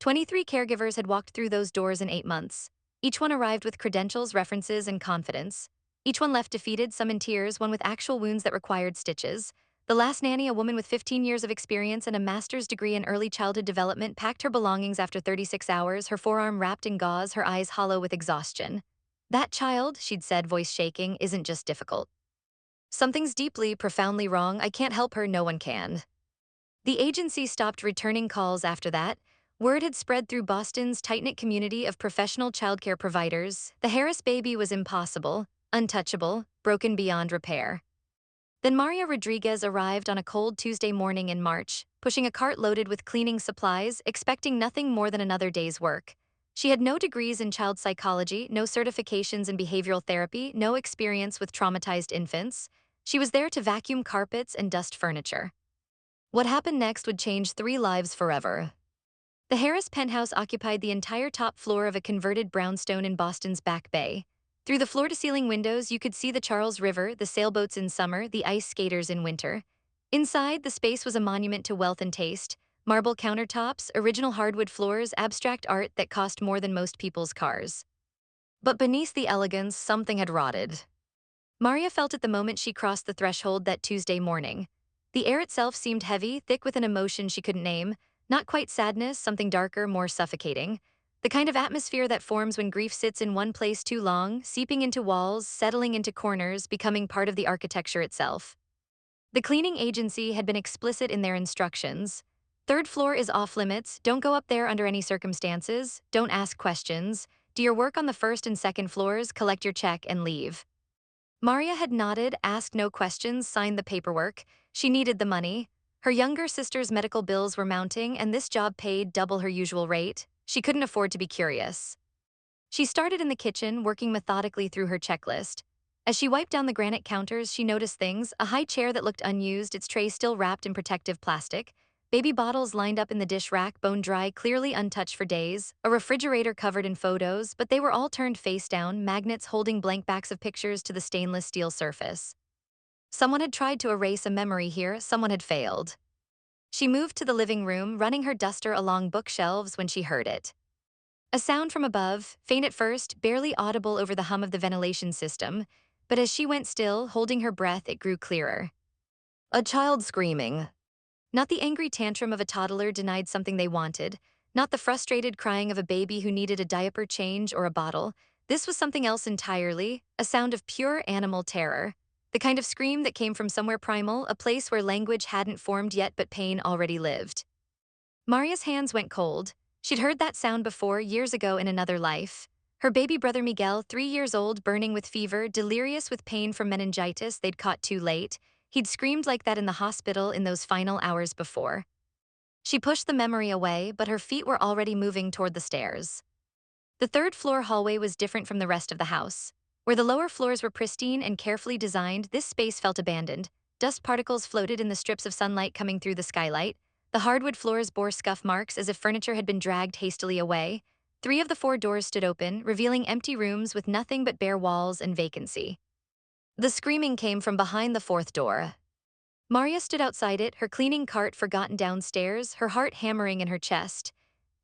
23 caregivers had walked through those doors in 8 months. Each one arrived with credentials, references, and confidence. Each one left defeated, some in tears, one with actual wounds that required stitches. The last nanny, a woman with 15 years of experience and a master's degree in early childhood development, packed her belongings after 36 hours, her forearm wrapped in gauze, her eyes hollow with exhaustion. That child, she'd said, voice shaking, isn't just difficult. Something's deeply, profoundly wrong. I can't help her, no one can. The agency stopped returning calls after that. Word had spread through Boston's tight-knit community of professional childcare providers. The Harris baby was impossible, untouchable, broken beyond repair. Then Maria Rodriguez arrived on a cold Tuesday morning in March, pushing a cart loaded with cleaning supplies, expecting nothing more than another day's work. She had no degrees in child psychology, no certifications in behavioral therapy, no experience with traumatized infants. She was there to vacuum carpets and dust furniture. What happened next would change 3 lives forever. The Harris penthouse occupied the entire top floor of a converted brownstone in Boston's Back Bay. Through the floor-to-ceiling windows, you could see the Charles River, the sailboats in summer, the ice skaters in winter. Inside, the space was a monument to wealth and taste. Marble countertops, original hardwood floors, abstract art that cost more than most people's cars. But beneath the elegance, something had rotted. Maria felt it the moment she crossed the threshold that Tuesday morning. The air itself seemed heavy, thick with an emotion she couldn't name. Not quite sadness, something darker, more suffocating. The kind of atmosphere that forms when grief sits in one place too long, seeping into walls, settling into corners, becoming part of the architecture itself. The cleaning agency had been explicit in their instructions. Third floor is off limits, don't go up there under any circumstances, don't ask questions, do your work on the first and second floors, collect your check, and leave. Maria had nodded, asked no questions, signed the paperwork. She needed the money. Her younger sister's medical bills were mounting, and this job paid double her usual rate. She couldn't afford to be curious. She started in the kitchen, working methodically through her checklist. As she wiped down the granite counters, she noticed things: a high chair that looked unused, its tray still wrapped in protective plastic, baby bottles lined up in the dish rack, bone dry, clearly untouched for days, a refrigerator covered in photos, but they were all turned face down, magnets holding blank backs of pictures to the stainless steel surface. Someone had tried to erase a memory here, someone had failed. She moved to the living room, running her duster along bookshelves when she heard it. A sound from above, faint at first, barely audible over the hum of the ventilation system, but as she went still, holding her breath, it grew clearer. A child screaming. Not the angry tantrum of a toddler denied something they wanted, not the frustrated crying of a baby who needed a diaper change or a bottle. This was something else entirely, a sound of pure animal terror. The kind of scream that came from somewhere primal, a place where language hadn't formed yet but pain already lived. Maria's hands went cold. She'd heard that sound before, years ago in another life. Her baby brother Miguel, 3 years old, burning with fever, delirious with pain from meningitis they'd caught too late. He'd screamed like that in the hospital in those final hours before. She pushed the memory away, but her feet were already moving toward the stairs. The third-floor hallway was different from the rest of the house. Where the lower floors were pristine and carefully designed, this space felt abandoned. Dust particles floated in the strips of sunlight coming through the skylight. The hardwood floors bore scuff marks as if furniture had been dragged hastily away. 3 of the 4 doors stood open, revealing empty rooms with nothing but bare walls and vacancy. The screaming came from behind the 4th door. Maria stood outside it, her cleaning cart forgotten downstairs, her heart hammering in her chest.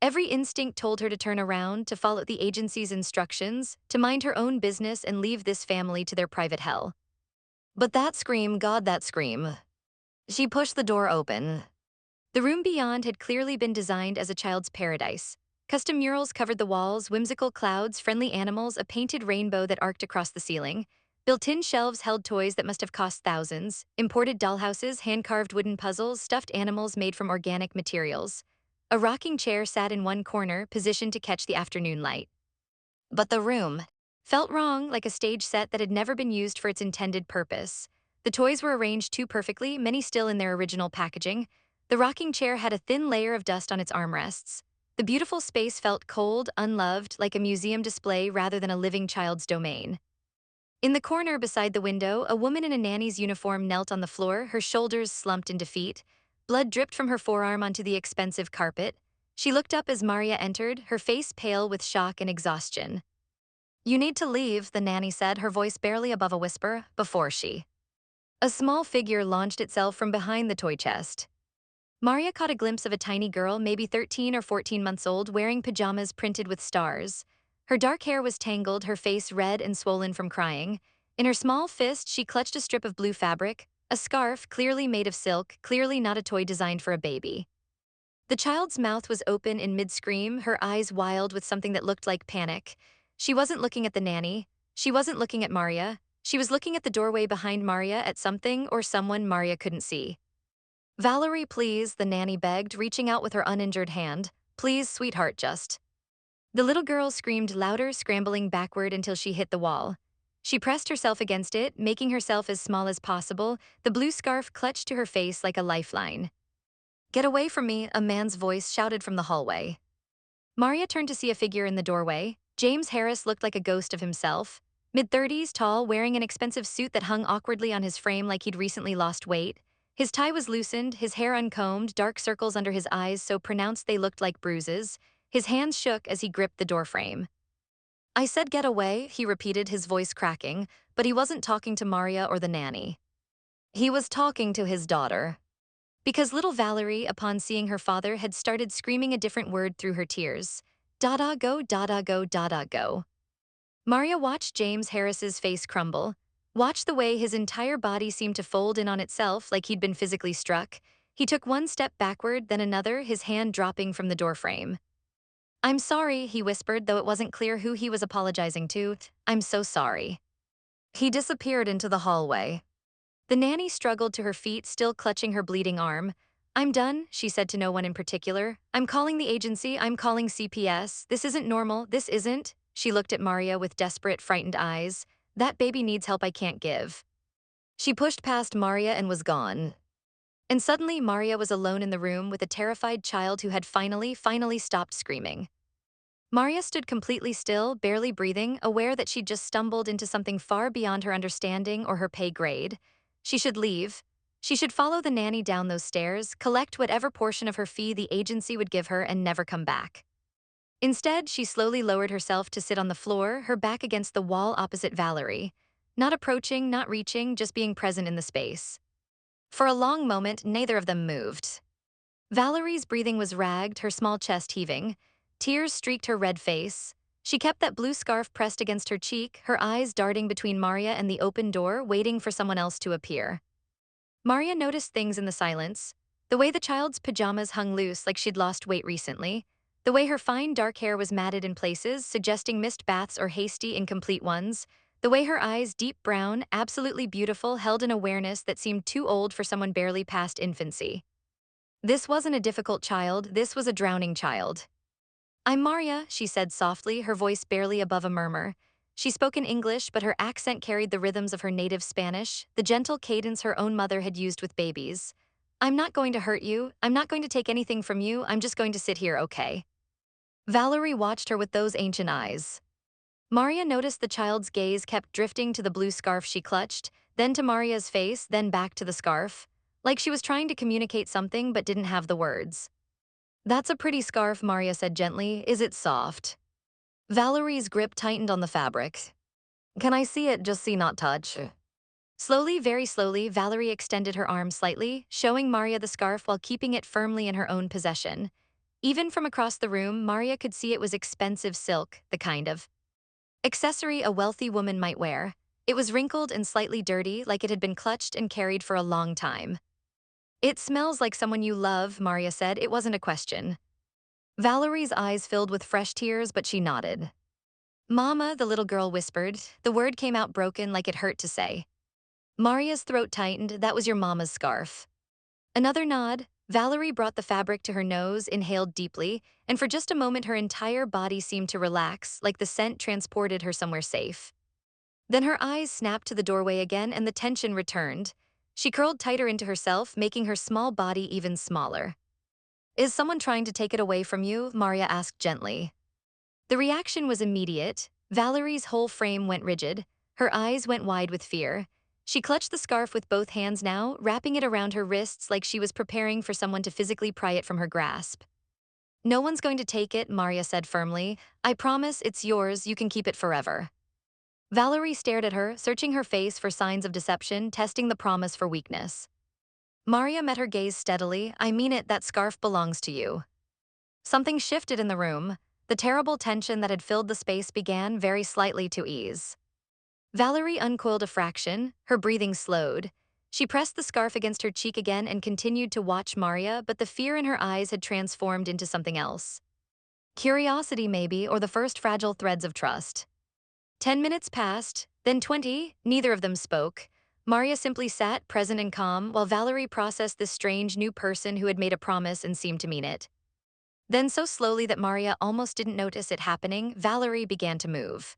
Every instinct told her to turn around, to follow the agency's instructions, to mind her own business and leave this family to their private hell. But that scream, God, that scream. She pushed the door open. The room beyond had clearly been designed as a child's paradise. Custom murals covered the walls, whimsical clouds, friendly animals, a painted rainbow that arced across the ceiling. Built-in shelves held toys that must have cost thousands, imported dollhouses, hand-carved wooden puzzles, stuffed animals made from organic materials. A rocking chair sat in one corner, positioned to catch the afternoon light. But the room felt wrong, like a stage set that had never been used for its intended purpose. The toys were arranged too perfectly, many still in their original packaging. The rocking chair had a thin layer of dust on its armrests. The beautiful space felt cold, unloved, like a museum display rather than a living child's domain. In the corner beside the window, a woman in a nanny's uniform knelt on the floor, her shoulders slumped in defeat. Blood dripped from her forearm onto the expensive carpet. She looked up as Maria entered, her face pale with shock and exhaustion. "You need to leave," the nanny said, her voice barely above a whisper, before she. A small figure launched itself from behind the toy chest. Maria caught a glimpse of a tiny girl, maybe 13 or 14 months old, wearing pajamas printed with stars. Her dark hair was tangled, her face red and swollen from crying. In her small fist, she clutched a strip of blue fabric, a scarf clearly made of silk, clearly not a toy designed for a baby. The child's mouth was open in mid-scream, her eyes wild with something that looked like panic. She wasn't looking at the nanny. She wasn't looking at Maria. She was looking at the doorway behind Maria, at something or someone Maria couldn't see. "Valerie, please," the nanny begged, reaching out with her uninjured hand. "Please, sweetheart, just." The little girl screamed louder, scrambling backward until she hit the wall. She pressed herself against it, making herself as small as possible, the blue scarf clutched to her face like a lifeline. "Get away from me," a man's voice shouted from the hallway. Maria turned to see a figure in the doorway. James Harris looked like a ghost of himself. Mid-30s, tall, wearing an expensive suit that hung awkwardly on his frame like he'd recently lost weight. His tie was loosened, his hair uncombed, dark circles under his eyes so pronounced they looked like bruises. His hands shook as he gripped the doorframe. "I said get away," he repeated, his voice cracking, but he wasn't talking to Maria or the nanny. He was talking to his daughter. Because little Valerie, upon seeing her father, had started screaming a different word through her tears. "Dada go, dada go, dada go." Maria watched James Harris's face crumble, watched the way his entire body seemed to fold in on itself like he'd been physically struck. He took one step backward, then another, his hand dropping from the doorframe. "I'm sorry," he whispered, though it wasn't clear who he was apologizing to. "I'm so sorry." He disappeared into the hallway. The nanny struggled to her feet, still clutching her bleeding arm. "I'm done," she said to no one in particular. "I'm calling the agency, I'm calling CPS. This isn't normal, this isn't." She looked at Maria with desperate, frightened eyes. "That baby needs help I can't give." She pushed past Maria and was gone. And suddenly Maria was alone in the room with a terrified child who had finally stopped screaming. Maria stood completely still, barely breathing, aware that she'd just stumbled into something far beyond her understanding or her pay grade. She should leave. She should follow the nanny down those stairs, collect whatever portion of her fee the agency would give her, and never come back. Instead, she slowly lowered herself to sit on the floor, her back against the wall opposite Valerie. Not approaching, not reaching, just being present in the space. For a long moment, neither of them moved. Valerie's breathing was ragged, her small chest heaving. Tears streaked her red face. She kept that blue scarf pressed against her cheek, her eyes darting between Maria and the open door, waiting for someone else to appear. Maria noticed things in the silence. The way the child's pajamas hung loose like she'd lost weight recently. The way her fine dark hair was matted in places, suggesting missed baths or hasty, incomplete ones. The way her eyes, deep brown, absolutely beautiful, held an awareness that seemed too old for someone barely past infancy. This wasn't a difficult child, this was a drowning child. "I'm Maria," she said softly, her voice barely above a murmur. She spoke in English, but her accent carried the rhythms of her native Spanish, the gentle cadence her own mother had used with babies. "I'm not going to hurt you, I'm not going to take anything from you, I'm just going to sit here, okay?" Valerie watched her with those ancient eyes. Maria noticed the child's gaze kept drifting to the blue scarf she clutched, then to Maria's face, then back to the scarf. Like she was trying to communicate something but didn't have the words. "That's a pretty scarf," Maria said gently. "Is it soft?" Valerie's grip tightened on the fabric. "Can I see it, just see, not touch?" Slowly, very slowly, Valerie extended her arm slightly, showing Maria the scarf while keeping it firmly in her own possession. Even from across the room, Maria could see it was expensive silk, the kind of accessory a wealthy woman might wear. It was wrinkled and slightly dirty, like it had been clutched and carried for a long time. "It smells like someone you love," Maria said. It wasn't a question. Valerie's eyes filled with fresh tears, but she nodded. "Mama," the little girl whispered. The word came out broken, like it hurt to say. Maria's throat tightened. "That was your mama's scarf." Another nod. Valerie brought the fabric to her nose, inhaled deeply, and for just a moment her entire body seemed to relax, like the scent transported her somewhere safe. Then her eyes snapped to the doorway again and the tension returned. She curled tighter into herself, making her small body even smaller. "Is someone trying to take it away from you?" Maria asked gently. The reaction was immediate. Valerie's whole frame went rigid. Her eyes went wide with fear. She clutched the scarf with both hands now, wrapping it around her wrists like she was preparing for someone to physically pry it from her grasp. "No one's going to take it," Maria said firmly. "I promise it's yours, you can keep it forever." Valerie stared at her, searching her face for signs of deception, testing the promise for weakness. Maria met her gaze steadily. I mean it, that scarf belongs to you. Something shifted in the room. The terrible tension that had filled the space began very slightly to ease. Valerie uncoiled a fraction, her breathing slowed. She pressed the scarf against her cheek again and continued to watch Maria, but the fear in her eyes had transformed into something else. Curiosity maybe, or the first fragile threads of trust. 10 minutes passed, then 20, neither of them spoke. Maria simply sat, present and calm, while Valerie processed this strange new person who had made a promise and seemed to mean it. Then so slowly that Maria almost didn't notice it happening, Valerie began to move.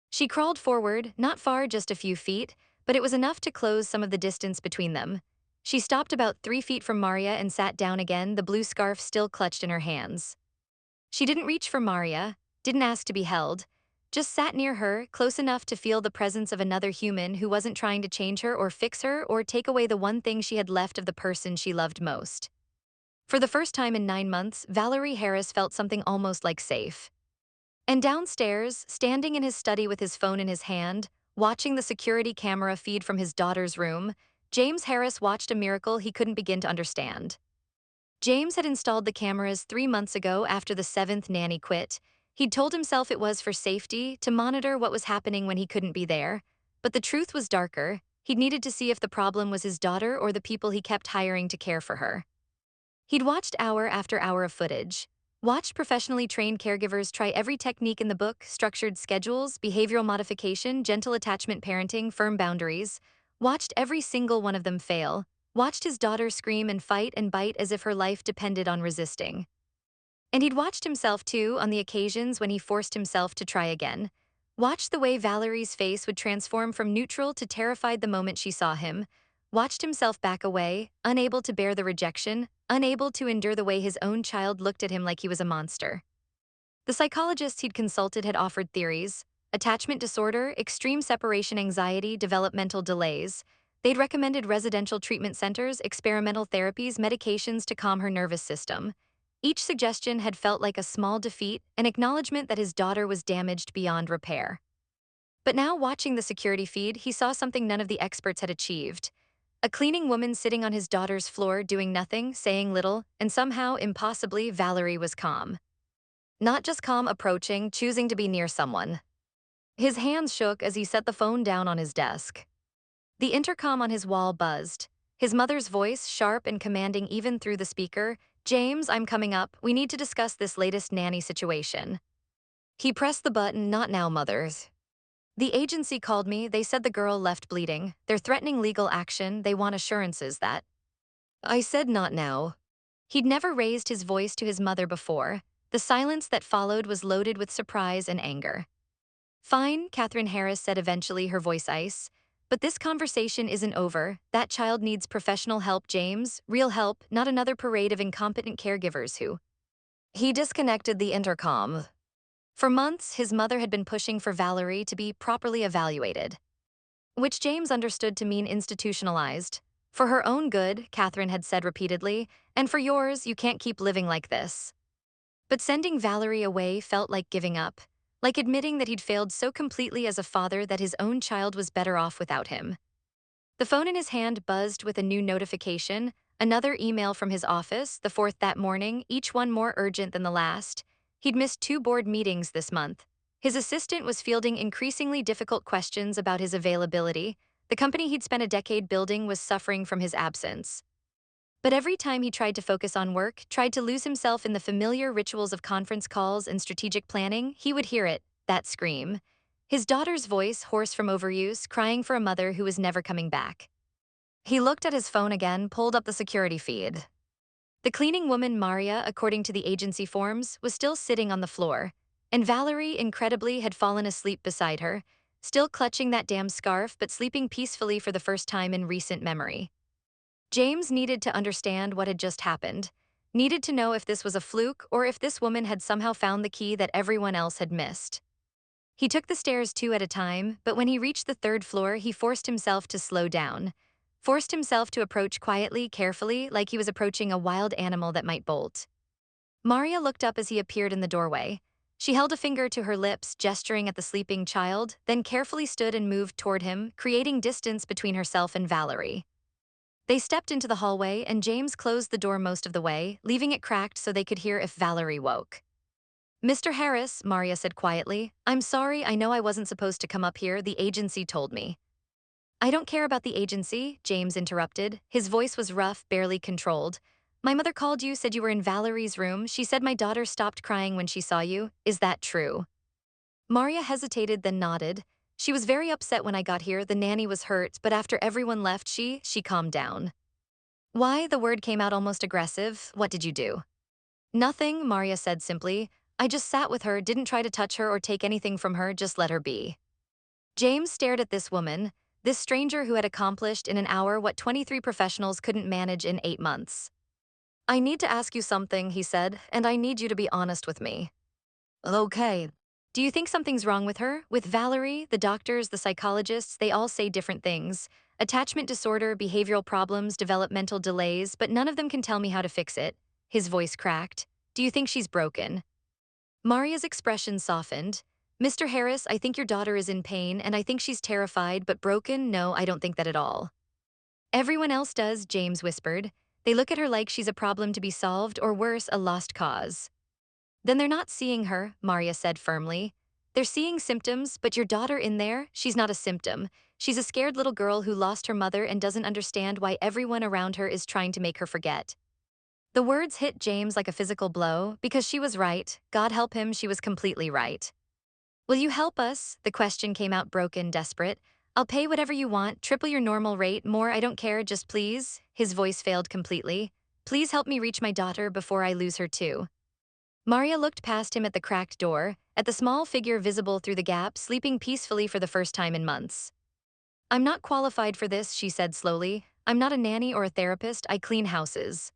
She crawled forward, not far, just a few feet, but it was enough to close some of the distance between them. She stopped about 3 feet from Maria and sat down again, the blue scarf still clutched in her hands. She didn't reach for Maria, didn't ask to be held, just sat near her, close enough to feel the presence of another human who wasn't trying to change her or fix her or take away the one thing she had left of the person she loved most. For the first time in 9 months, Valerie Harris felt something almost like safe. And downstairs, standing in his study with his phone in his hand, watching the security camera feed from his daughter's room, James Harris watched a miracle he couldn't begin to understand. James had installed the cameras 3 months ago after the seventh nanny quit. He'd told himself it was for safety, to monitor what was happening when he couldn't be there. But the truth was darker. He'd needed to see if the problem was his daughter or the people he kept hiring to care for her. He'd watched hour after hour of footage. Watched professionally trained caregivers try every technique in the book: structured schedules, behavioral modification, gentle attachment parenting, firm boundaries. Watched every single one of them fail. Watched his daughter scream and fight and bite as if her life depended on resisting. And he'd watched himself too on the occasions when he forced himself to try again. Watched the way Valerie's face would transform from neutral to terrified the moment she saw him. Watched himself back away, unable to bear the rejection, unable to endure the way his own child looked at him like he was a monster. The psychologists he'd consulted had offered theories: attachment disorder, extreme separation anxiety, developmental delays. They'd recommended residential treatment centers, experimental therapies, medications to calm her nervous system. Each suggestion had felt like a small defeat, an acknowledgement that his daughter was damaged beyond repair. But now, watching the security feed, he saw something none of the experts had achieved. A cleaning woman sitting on his daughter's floor, doing nothing, saying little, and somehow, impossibly, Valerie was calm. Not just calm, approaching, choosing to be near someone. His hands shook as he set the phone down on his desk. The intercom on his wall buzzed. His mother's voice, sharp and commanding even through the speaker. James, I'm coming up. We need to discuss this latest nanny situation. He pressed the button. Not now, mothers. The agency called me. They said the girl left bleeding. They're threatening legal action. They want assurances that. I said not now. He'd never raised his voice to his mother before. The silence that followed was loaded with surprise and anger. Fine, Catherine Harris said eventually, her voice ice. But this conversation isn't over. That child needs professional help, James. Real help, not another parade of incompetent caregivers who. He disconnected the intercom. For months, his mother had been pushing for Valerie to be properly evaluated, which James understood to mean institutionalized. For her own good, Catherine had said repeatedly, and for yours, you can't keep living like this. But sending Valerie away felt like giving up, like admitting that he'd failed so completely as a father that his own child was better off without him. The phone in his hand buzzed with a new notification, another email from his office, the fourth that morning, each one more urgent than the last. He'd missed 2 board meetings this month. His assistant was fielding increasingly difficult questions about his availability. The company he'd spent a decade building was suffering from his absence. But every time he tried to focus on work, tried to lose himself in the familiar rituals of conference calls and strategic planning, he would hear it, that scream. His daughter's voice, hoarse from overuse, crying for a mother who was never coming back. He looked at his phone again, pulled up the security feed. The cleaning woman, Maria, according to the agency forms, was still sitting on the floor, and Valerie, incredibly, had fallen asleep beside her, still clutching that damn scarf but sleeping peacefully for the first time in recent memory. James needed to understand what had just happened, needed to know if this was a fluke or if this woman had somehow found the key that everyone else had missed. He took the stairs 2 at a time, but when he reached the 3rd floor, he forced himself to slow down, forced himself to approach quietly, carefully, like he was approaching a wild animal that might bolt. Maria looked up as he appeared in the doorway. She held a finger to her lips, gesturing at the sleeping child, then carefully stood and moved toward him, creating distance between herself and Valerie. They stepped into the hallway and James closed the door most of the way, leaving it cracked so they could hear if Valerie woke. Mr. Harris, Maria said quietly, I'm sorry, I know I wasn't supposed to come up here, the agency told me. I don't care about the agency, James interrupted. His voice was rough, barely controlled. My mother called you, said you were in Valerie's room. She said my daughter stopped crying when she saw you. Is that true? Maria hesitated, then nodded. She was very upset when I got here. The nanny was hurt, but after everyone left, she calmed down. Why? The word came out almost aggressive. What did you do? Nothing, Maria said simply. I just sat with her, didn't try to touch her or take anything from her, just let her be. James stared at this woman, this stranger who had accomplished in an hour what 23 professionals couldn't manage in 8 months. I need to ask you something, he said, and I need you to be honest with me. Okay. Do you think something's wrong with her? With Valerie, the doctors, the psychologists, they all say different things. Attachment disorder, behavioral problems, developmental delays, but none of them can tell me how to fix it. His voice cracked. Do you think she's broken? Maria's expression softened. Mr. Harris, I think your daughter is in pain, and I think she's terrified, but broken? No, I don't think that at all. Everyone else does, James whispered. They look at her like she's a problem to be solved, or worse, a lost cause. Then they're not seeing her, Maria said firmly. They're seeing symptoms, but your daughter in there, she's not a symptom. She's a scared little girl who lost her mother and doesn't understand why everyone around her is trying to make her forget. The words hit James like a physical blow, because she was right. God help him, she was completely right. Will you help us? The question came out broken, desperate. I'll pay whatever you want, triple your normal rate, more, I don't care, just please. His voice failed completely. Please help me reach my daughter before I lose her too. Maria looked past him at the cracked door, at the small figure visible through the gap, sleeping peacefully for the first time in months. I'm not qualified for this, she said slowly. I'm not a nanny or a therapist, I clean houses.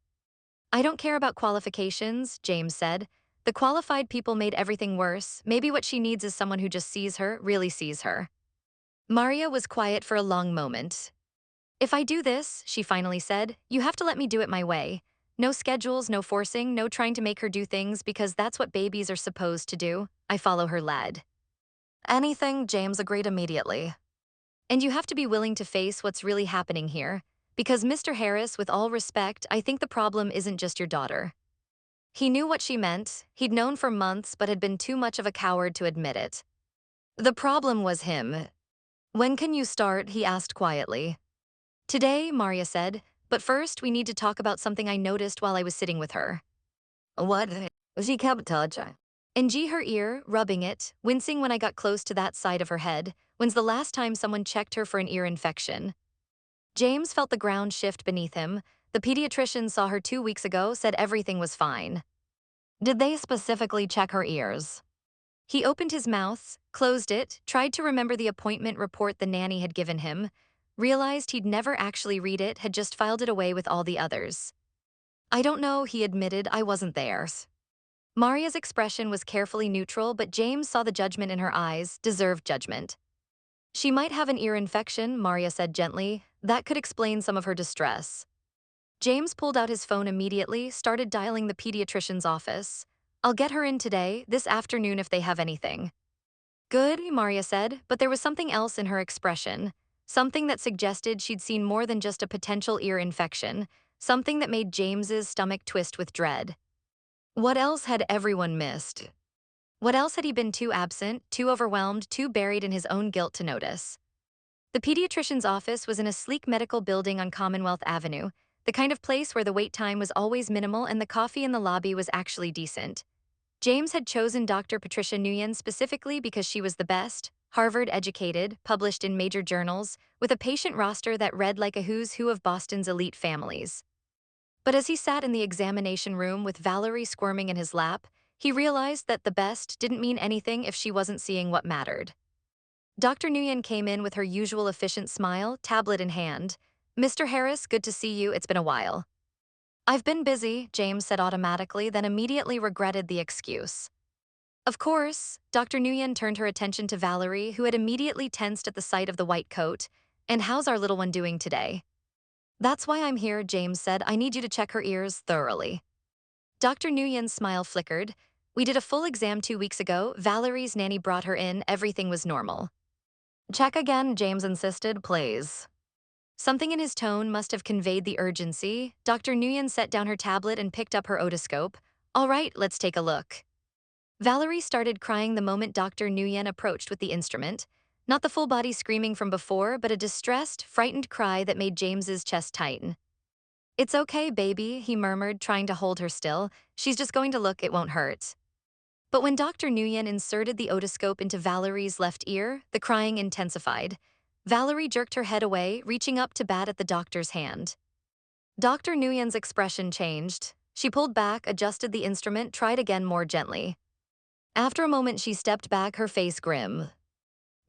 I don't care about qualifications, James said. The qualified people made everything worse. Maybe what she needs is someone who just sees her, really sees her. Maria was quiet for a long moment. If I do this, she finally said, you have to let me do it my way. No schedules, no forcing, no trying to make her do things because that's what babies are supposed to do. I follow her lead. Anything, James agreed immediately. And you have to be willing to face what's really happening here. Because Mr. Harris, with all respect, I think the problem isn't just your daughter. He knew what she meant. He'd known for months but had been too much of a coward to admit it. The problem was him. When can you start? He asked quietly. Today, Maria said, but first we need to talk about something I noticed while I was sitting with her. What? She kept touching. And her ear, rubbing it, wincing when I got close to that side of her head. When's the last time someone checked her for an ear infection? James felt the ground shift beneath him. The pediatrician saw her 2 weeks ago, said everything was fine. Did they specifically check her ears? He opened his mouth, closed it, tried to remember the appointment report the nanny had given him, realized he'd never actually read it, had just filed it away with all the others. I don't know, he admitted, I wasn't there. Maria's expression was carefully neutral, but James saw the judgment in her eyes, deserved judgment. She might have an ear infection, Maria said gently. That could explain some of her distress. James pulled out his phone immediately, started dialing the pediatrician's office. I'll get her in today, this afternoon if they have anything. Good, Maria said, but there was something else in her expression. Something that suggested she'd seen more than just a potential ear infection. Something that made James's stomach twist with dread. What else had everyone missed? What else had he been too absent, too overwhelmed, too buried in his own guilt to notice? The pediatrician's office was in a sleek medical building on Commonwealth Avenue, the kind of place where the wait time was always minimal and the coffee in the lobby was actually decent. James had chosen Dr. Patricia Nguyen specifically because she was the best, Harvard-educated, published in major journals, with a patient roster that read like a who's who of Boston's elite families. But as he sat in the examination room with Valerie squirming in his lap, he realized that the best didn't mean anything if she wasn't seeing what mattered. Dr. Nguyen came in with her usual efficient smile, tablet in hand. Mr. Harris, good to see you, it's been a while. I've been busy, James said automatically, then immediately regretted the excuse. Of course, Dr. Nguyen turned her attention to Valerie, who had immediately tensed at the sight of the white coat. And how's our little one doing today? That's why I'm here, James said. I need you to check her ears thoroughly. Dr. Nguyen's smile flickered. We did a full exam 2 weeks ago. Valerie's nanny brought her in. Everything was normal. Check again, James insisted, please. Something in his tone must have conveyed the urgency. Dr. Nguyen set down her tablet and picked up her otoscope. All right, let's take a look. Valerie started crying the moment Dr. Nguyen approached with the instrument. Not the full-body screaming from before, but a distressed, frightened cry that made James's chest tighten. It's okay, baby, he murmured, trying to hold her still. She's just going to look, it won't hurt. But when Dr. Nguyen inserted the otoscope into Valerie's left ear, the crying intensified. Valerie jerked her head away, reaching up to bat at the doctor's hand. Dr. Nguyen's expression changed. She pulled back, adjusted the instrument, tried again more gently. After a moment, she stepped back, her face grim.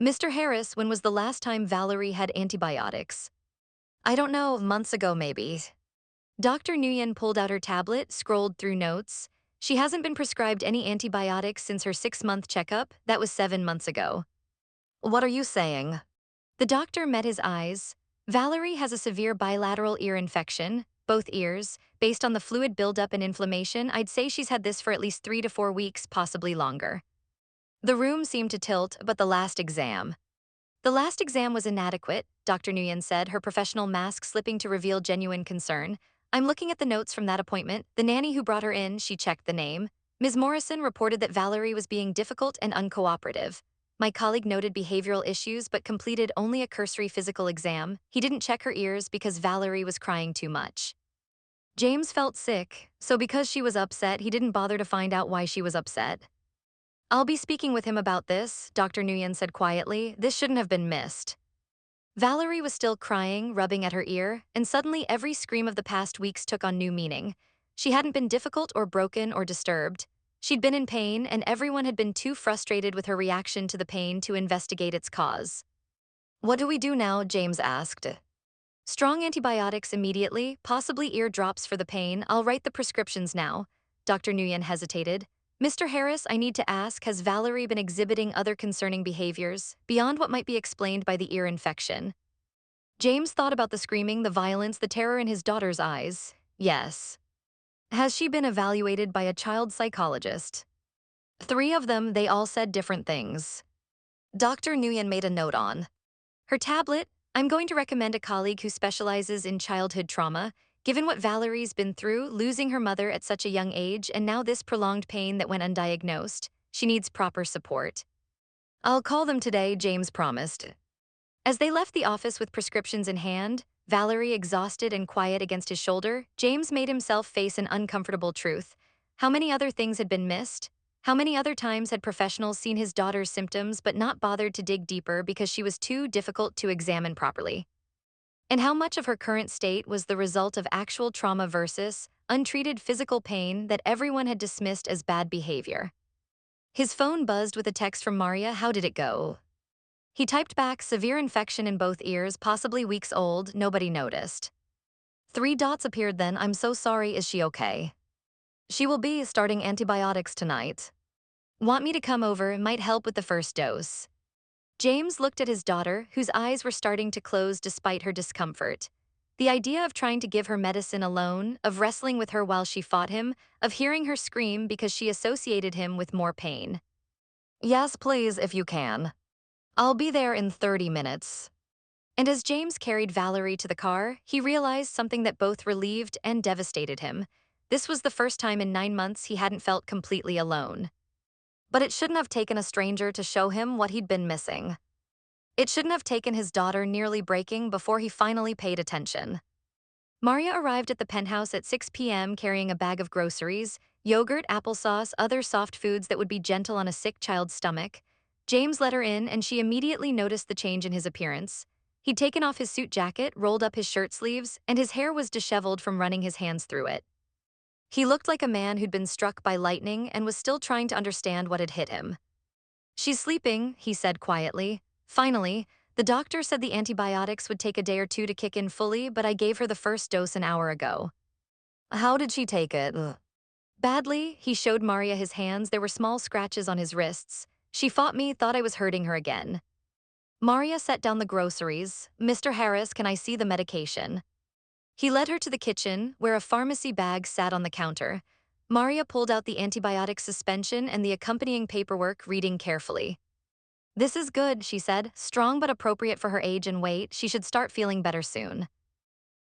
Mr. Harris, when was the last time Valerie had antibiotics? I don't know, months ago maybe. Dr. Nguyen pulled out her tablet, scrolled through notes. She hasn't been prescribed any antibiotics since her 6-month checkup. That was 7 months ago. What are you saying? The doctor met his eyes. Valerie has a severe bilateral ear infection, both ears. Based on the fluid buildup and inflammation, I'd say she's had this for at least 3 to 4 weeks, possibly longer. The room seemed to tilt, but the last exam. The last exam was inadequate, Dr. Nguyen said, her professional mask slipping to reveal genuine concern. I'm looking at the notes from that appointment. The nanny who brought her in, she checked the name. Ms. Morrison reported that Valerie was being difficult and uncooperative. My colleague noted behavioral issues but completed only a cursory physical exam. He didn't check her ears because Valerie was crying too much. James felt sick, so because she was upset, he didn't bother to find out why she was upset. I'll be speaking with him about this, Dr. Nguyen said quietly. This shouldn't have been missed. Valerie was still crying, rubbing at her ear, and suddenly every scream of the past weeks took on new meaning. She hadn't been difficult or broken or disturbed. She'd been in pain, and everyone had been too frustrated with her reaction to the pain to investigate its cause. What do we do now? James asked. Strong antibiotics immediately, possibly ear drops for the pain. I'll write the prescriptions now. Dr. Nguyen hesitated. Mr. Harris, I need to ask, has Valerie been exhibiting other concerning behaviors, beyond what might be explained by the ear infection? James thought about the screaming, the violence, the terror in his daughter's eyes. Yes. Has she been evaluated by a child psychologist? 3 of them, they all said different things. Dr. Nguyen made a note on her tablet. I'm going to recommend a colleague who specializes in childhood trauma. Given what Valerie's been through, losing her mother at such a young age, and now this prolonged pain that went undiagnosed, she needs proper support. I'll call them today, James promised. As they left the office with prescriptions in hand, Valerie exhausted and quiet against his shoulder, James made himself face an uncomfortable truth. How many other things had been missed? How many other times had professionals seen his daughter's symptoms but not bothered to dig deeper because she was too difficult to examine properly? And how much of her current state was the result of actual trauma versus untreated physical pain that everyone had dismissed as bad behavior? His phone buzzed with a text from Maria. How did it go? He typed back, severe infection in both ears, possibly weeks old, nobody noticed. 3 dots appeared then. I'm so sorry, is she okay? She will be starting antibiotics tonight. Want me to come over? It might help with the first dose. James looked at his daughter, whose eyes were starting to close despite her discomfort. The idea of trying to give her medicine alone, of wrestling with her while she fought him, of hearing her scream because she associated him with more pain. Yes, please, if you can. I'll be there in 30 minutes. And as James carried Valerie to the car, he realized something that both relieved and devastated him. This was the first time in 9 months he hadn't felt completely alone. But it shouldn't have taken a stranger to show him what he'd been missing. It shouldn't have taken his daughter nearly breaking before he finally paid attention. Maria arrived at the penthouse at 6 p.m. carrying a bag of groceries, yogurt, applesauce, other soft foods that would be gentle on a sick child's stomach. James let her in, and she immediately noticed the change in his appearance. He'd taken off his suit jacket, rolled up his shirt sleeves, and his hair was disheveled from running his hands through it. He looked like a man who'd been struck by lightning and was still trying to understand what had hit him. She's sleeping, he said quietly. Finally, the doctor said the antibiotics would take a day or 2 to kick in fully, but I gave her the first dose an hour ago. How did she take it? Ugh. Badly, he showed Maria his hands. There were small scratches on his wrists. She fought me, thought I was hurting her again. Maria set down the groceries. Mr. Harris, can I see the medication? He led her to the kitchen, where a pharmacy bag sat on the counter. Maria pulled out the antibiotic suspension and the accompanying paperwork, reading carefully. This is good, she said, strong but appropriate for her age and weight. She should start feeling better soon.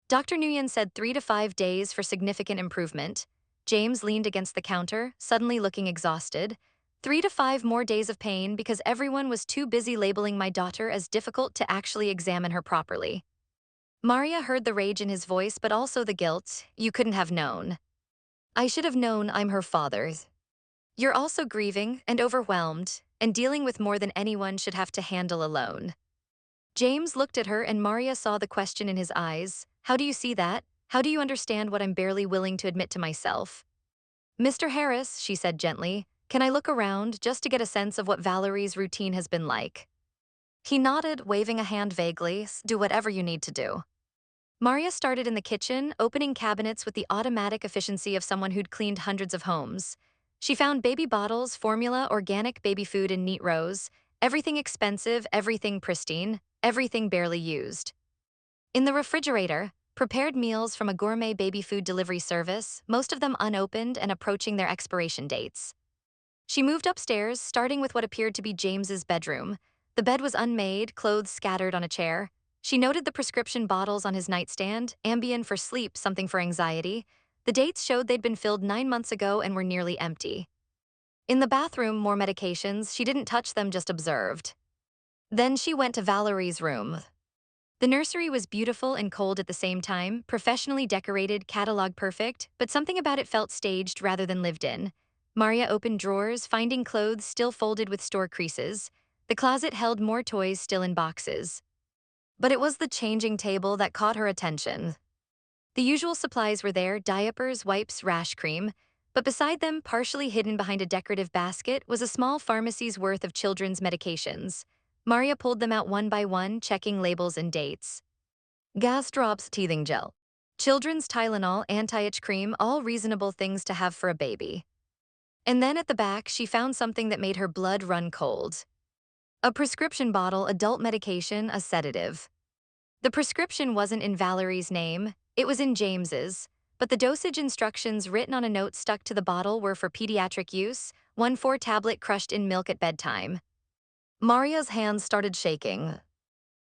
Dr. Nguyen said 3 to 5 days for significant improvement. James leaned against the counter, suddenly looking exhausted. 3 to 5 more days of pain because everyone was too busy labeling my daughter as difficult to actually examine her properly. Maria heard the rage in his voice but also the guilt. You couldn't have known. I should have known I'm her father. You're also grieving and overwhelmed and dealing with more than anyone should have to handle alone. James looked at her and Maria saw the question in his eyes. How do you see that? How do you understand what I'm barely willing to admit to myself? Mr. Harris, she said gently, can I look around just to get a sense of what Valerie's routine has been like? He nodded, waving a hand vaguely. Do whatever you need to do. Maria started in the kitchen, opening cabinets with the automatic efficiency of someone who'd cleaned hundreds of homes. She found baby bottles, formula, organic baby food in neat rows, everything expensive, everything pristine, everything barely used. In the refrigerator, prepared meals from a gourmet baby food delivery service, most of them unopened and approaching their expiration dates. She moved upstairs, starting with what appeared to be James's bedroom. The bed was unmade, clothes scattered on a chair. She noted the prescription bottles on his nightstand, Ambien for sleep, something for anxiety. The dates showed they'd been filled 9 months ago and were nearly empty. In the bathroom, more medications. She didn't touch them, just observed. Then she went to Valerie's room. The nursery was beautiful and cold at the same time, professionally decorated, catalog perfect, but something about it felt staged rather than lived in. Maria opened drawers, finding clothes still folded with store creases. The closet held more toys still in boxes. But it was the changing table that caught her attention. The usual supplies were there, diapers, wipes, rash cream, but beside them, partially hidden behind a decorative basket, was a small pharmacy's worth of children's medications. Maria pulled them out one by one, checking labels and dates. Gas drops, teething gel. Children's Tylenol, anti-itch cream, all reasonable things to have for a baby. And then at the back, she found something that made her blood run cold. A prescription bottle, adult medication, a sedative. The prescription wasn't in Valerie's name, it was in James's, but the dosage instructions written on a note stuck to the bottle were for pediatric use, 1 4-tablet crushed in milk at bedtime. Maria's hands started shaking.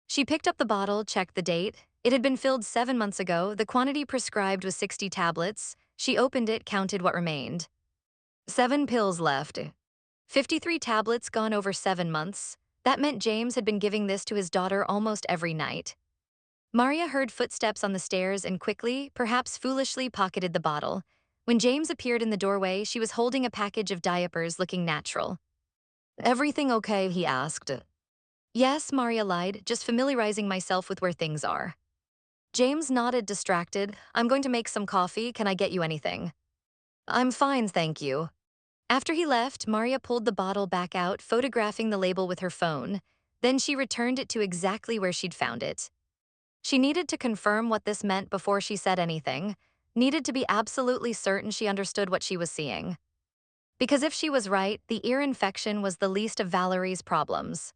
She picked up the bottle, checked the date. It had been filled 7 months ago. The quantity prescribed was 60 tablets. She opened it, counted what remained. 7 pills left. 53 tablets gone over 7 months. That meant James had been giving this to his daughter almost every night. Maria heard footsteps on the stairs and quickly, perhaps foolishly, pocketed the bottle. When James appeared in the doorway, she was holding a package of diapers, looking natural. Everything okay? He asked. Yes, Maria lied, just familiarizing myself with where things are. James nodded, distracted. I'm going to make some coffee. Can I get you anything? I'm fine, thank you. After he left, Maria pulled the bottle back out, photographing the label with her phone. Then she returned it to exactly where she'd found it. She needed to confirm what this meant before she said anything, needed to be absolutely certain she understood what she was seeing. Because if she was right, the ear infection was the least of Valerie's problems.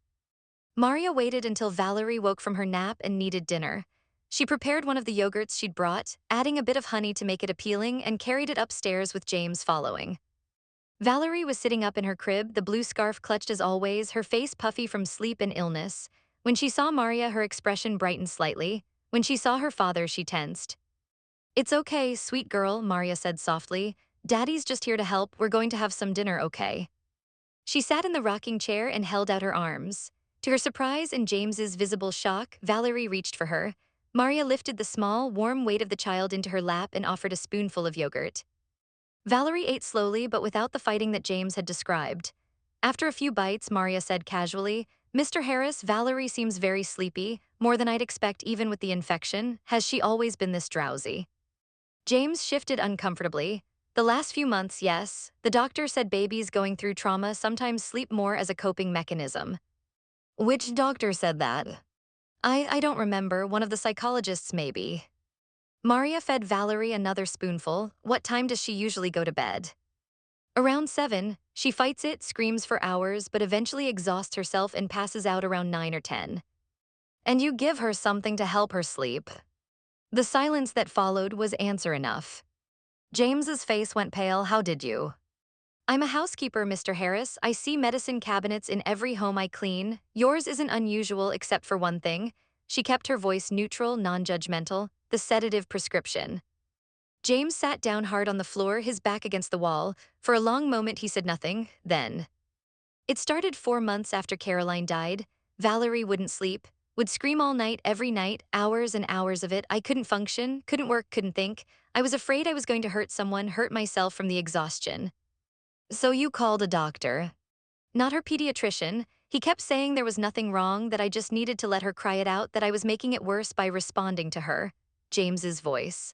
Maria waited until Valerie woke from her nap and needed dinner. She prepared one of the yogurts she'd brought, adding a bit of honey to make it appealing, and carried it upstairs with James following. Valerie was sitting up in her crib, the blue scarf clutched as always, her face puffy from sleep and illness. When she saw Maria, her expression brightened slightly. When she saw her father, she tensed. It's okay, sweet girl, Maria said softly. Daddy's just here to help. We're going to have some dinner, okay? She sat in the rocking chair and held out her arms. To her surprise and James's visible shock, Valerie reached for her. Maria lifted the small, warm weight of the child into her lap and offered a spoonful of yogurt. Valerie ate slowly but without the fighting that James had described. After a few bites, Maria said casually, Mr. Harris, Valerie seems very sleepy, more than I'd expect even with the infection. Has she always been this drowsy? James shifted uncomfortably. The last few months, yes. The doctor said babies going through trauma sometimes sleep more as a coping mechanism. Which doctor said that? I don't remember, one of the psychologists maybe. Maria fed Valerie another spoonful. What time does she usually go to bed? Around 7, she fights it, screams for hours, but eventually exhausts herself and passes out around 9 or 10. And you give her something to help her sleep. The silence that followed was answer enough. James's face went pale. How did you? I'm a housekeeper, Mr. Harris. I see medicine cabinets in every home I clean. Yours isn't unusual except for one thing. She kept her voice neutral, non-judgmental, the sedative prescription. James sat down hard on the floor, his back against the wall. For a long moment he said nothing, then. It started 4 months after Caroline died. Valerie wouldn't sleep, would scream all night, every night, hours and hours of it. I couldn't function, couldn't work, couldn't think. I was afraid I was going to hurt someone, hurt myself from the exhaustion. So you called a doctor. Not her pediatrician. He kept saying there was nothing wrong, that I just needed to let her cry it out, that I was making it worse by responding to her. James's voice.